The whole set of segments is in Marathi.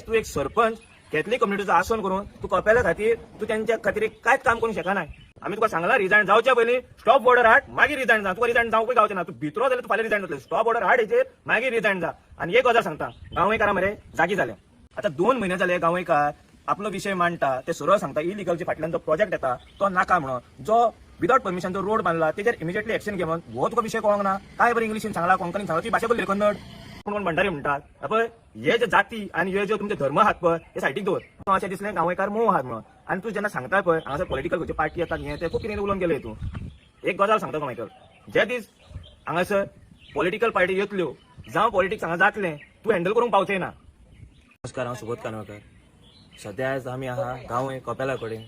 आयज तू एक सरपंच कॅथलीक कम्युनिटीचो आसन करून तू कपेल्या खातीर तू त्यांच्या खातीर कांयच काम करूंक शकना. आमी तुका सांगला रिजायन जावच्या पयलीं स्टॉप बॉर्डर हाड मागीर रिजायन जा. तुका रिजायन जावंकूय गावचें ना. तू भितरो जाल्यार तू फाल्यां रिजायन जातलें. स्टॉप बॉर्डर हाड हेचेर मागीर रिजायन जा. आनी एक गजाल सांगता, गांवयकारां मरे जागी जाले. आतां 2 म्हयने जाले गांवयकार आपलो विशय मांडटा ते सरळ सांगता इलिगलच्या फाटल्यान जो प्रोजेक्ट येता तो नाका म्हणून, जो विदाउट परमिशन जो रोड बांधला तेजेर इमिजिएटली एक्शन घे म्हणून. हो तुका विशय कळोंक ना. काय बरें इंग्लिशीन सांगला, कोंकणीन सांगला, ती भाशा बोलली कन्नड. कोण भंडारी म्हणटात पळय, हे जे जाती आनी हे जे तुमचे धर्म आहात पळय हे सायडीक दवर. अशें दिसलें गांवयकार मोव आहात म्हणून. आनी तूं जेन्ना सांगता पळय हांगासर पॉलिटिकल खंयचे पार्टी येतात हे ते खूब कितें उलोवन गेले तूं. एक गजाल सांगता गोंयकार, जे दीस हांगासर पॉलिटिकल पार्टी येतल्यो जावं पॉलिटिक्स हांगा जातलें तूं हँडल करूंक पावचें ना. नमस्कार, हांव सुबोध कानवकर. सध्या आयज आमी आहा गांवय कपेला कडेन.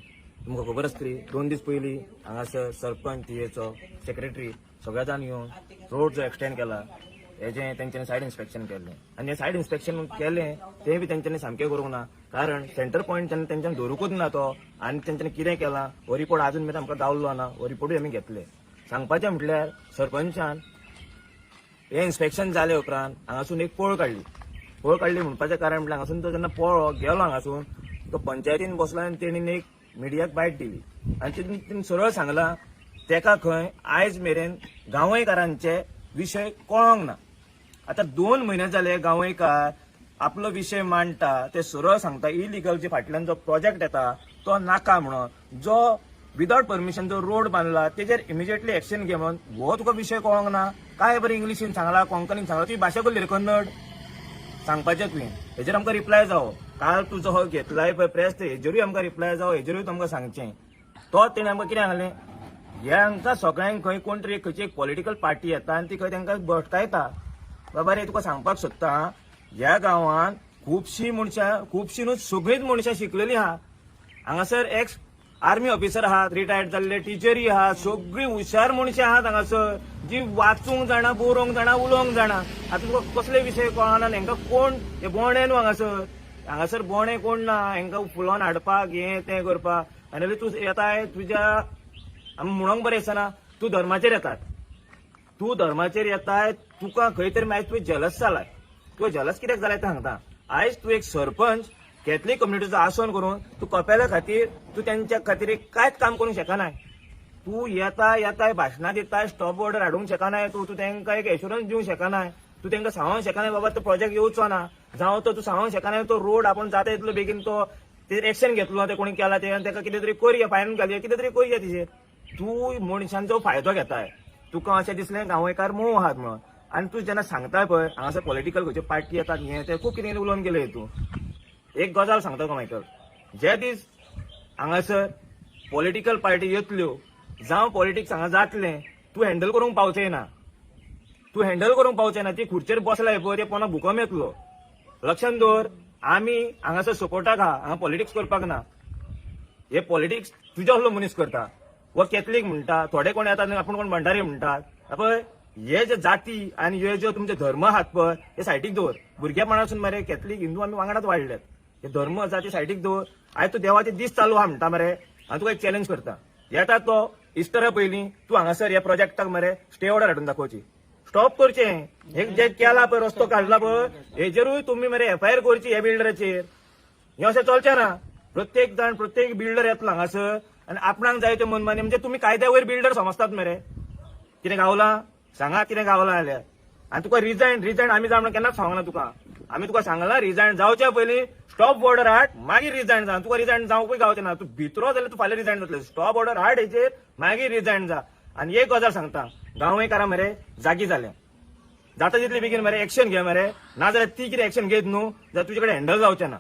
तुमकां खबर आसतली 2 दीस पयलीं हांगासर सरपंच टीएचो सेक्रेटरी सगळ्या जाण येवन रोड जो एक्सटेंड केला हेजें तेंच्यांनी सायड इन्स्पेक्शन केलें. आनी हें सायड इन्स्पेक्शन केलें तें बी तेंच्यांनी सामकें करूंक ना. कारण सेंटर पॉयंट जेन्ना तेंच्यान दवरूंकूच ना तो आनी तेंच्यांनी कितें केलां हो रिपोर्ट अजून मेरेन आमकां गावलो ना. हो रिपोर्टूय आमी घेतले. सांगपाचें म्हटल्यार सरपंचान हें इन्स्पेक्शन जाले उपरांत हांगासून एक पळ काडली म्हणपाचें कारण म्हटल्यार हांगासून तो जेन्ना पळो गेलो हांगासून तो पंचायतीन बसलो आनी तेणीन एक मिडियाक बायट दिली आनी तेणीन सरळ सांगलां तेका खंय आयज मेरेन गांवयकारांचे विशय कळोंक ना. आतां 2 म्हयने जाले गांवयकार आपलो विशय मांडटा ते सरळ सांगता इलिगलच्या फाटल्यान जो प्रोजेक्ट येता तो नाका म्हणून, जो विदाउट परमिशन जो रोड बांधला तेजेर इमिजिएटली एक्शन घे म्हणून. हो तुका विशय कळोंक ना. काय बरें इंग्लिशीन सांगला, कोंकणीन सांगला, ती भाशा बोलली रे कन्नड. सांगपाचें तुवें हेजेर आमकां रिप्लाय जावो. काल तुजो हो घेतलाय पळय प्रेस ते हेजेरूय आमकां रिप्लाय जावो, हेजेरूय तुमकां सांगचें. तो तेणें आमकां कितें सांगलें, ह्यांका सगळ्यांक खंय कोण तरी खंयची एक पॉलिटिकल पार्टी येता आनी ती खंय तांकां भटकायता. बाबा रे तुका सांगपाक सोदता ह्या गांवांत खुबशीं न्हू सगळींच मनशां शिकलेलीं आहा. हांगासर एक्स आर्मी ऑफिसर आहात, रिटायर्ड जाल्ले टिचरी आहात, सगळीं हुशार मनशां आहात हांगासर जी वाचूंक जाणा, बरोवंक जाणा, उलोवंक जाणा. आतां तुका कसले विशय कळना. हांकां कोण हे बोणे न्हू हांगासर बोणे कोण ना. हांकां फुलोन हाडपाक हें तें करपाक. आनी तूं येताय तुज्या आमी म्हणोंक बरें दिसना तूं धर्माचेर येतात. तुका खंय तरी आयज तुवें जलस जालाय. तुवें जलस कित्याक जालाय तें सांगता. आयज तूं एक सरपंच कॅथलीक कम्युनिटीचो आसन करून तूं कपेल्या खातीर तूं तेंच्या खातीर कांयच काम करूंक शकना. तूं येताय भाशणां दिताय, स्टॉप बॉर्डर हाडूंक शकना. तूं तांकां एक एश्युरन्स दिवंक शकना. तूं तांकां सांगूंक शकना बाबा तो प्रोजेक्ट येवचो ना. जावं तो तूं सांगूंक शकना तो रोड आपण जाता इतलो बेगीन तो एक्शन घेतलो ते कोणी केला ते ताका कितें तरी करया, फायन घालया, कितें तरी करया तेजेर. तूं मनशांचो फायदो घेताय. तुका अशें दिसलें गांवयकार मोव आहात म्हणून. आनी तूं जेन्ना सांगताय पळय हांगासर पॉलिटिकल खंयच्यो पार्टी येतात हे ते खूब कितें उलोवन गेले तूं. एक गजाल सांगता गोंयकार, जे दीस हांगासर पॉलिटिकल पार्टी येतल्यो जावं पॉलिटिक्स हांगा जातलें तूं हँडल करूंक पावचें ना. ती खुर्चेर बसलाय पळय ते पोना भुकंप येतलो. लक्षांत दवर. आमी हांगासर सपोर्टाक आहा, हांगा पॉलिटिक्स करपाक ना. हे पॉलिटिक्स तुज्या असलो मनीस करता व कॅथलीक म्हणटा, थोडे कोण येतात आपूण कोण भंडारी म्हणटात पळय. हे जे जाती आनी हे जे तुमचे धर्म आहात पळय हे सायडीक दवर. भुरगेपणासून मरे कॅथलीक हिंदू आमी वांगडाच वाडल्यात. हे धर्म जाती सायडीक दवर. आयज तूं देवाचे दीस चालू आहा म्हणटा मरे. हांव तुका एक चॅलेंज करता. येता तो इस्टरा पयलीं तूं हांगासर ह्या प्रोजेक्टाक मरे स्टे ऑर्डर हाडून दाखोवची. स्टॉप करचें. हे जे केला पळय रस्तो काडला पळय हेजेरूय तुमी मरे एफआयआर करची ह्या बिल्डराचेर. हें अशें चलचें ना. प्रत्येक बिल्डर येतलो हांगासर आनी आपणाक जाय त्यो मनमानी म्हणजे तुमी कायद्या वयर बिल्डर समजतात मरे. कितें गावलां सांगा कितें गावलां जाल्यार. आनी तुका रिजायन आमी जावन केन्नाच सांगना तुका. आमी तुका सांगला रिजायन जावच्या पयलीं स्टॉप बॉर्डर हाड मागीर रिजायन जा. तुका रिजायन जावंकूय गावचें ना. तूं भितरो जाल्यार तूं फाल्यां रिजायन जातलें. स्टॉप बॉर्डर हाड हेचेर मागीर रिजायन जा. आनी एक गजाल सांगता गांवयकारां मरे जागी जाले. जाता तितले बेगीन मरे एक्शन घे मरे. नाजाल्यार ती कितें एक्शन घेत न्हू जाल्यार तुजे कडेन हँडल जावचें ना.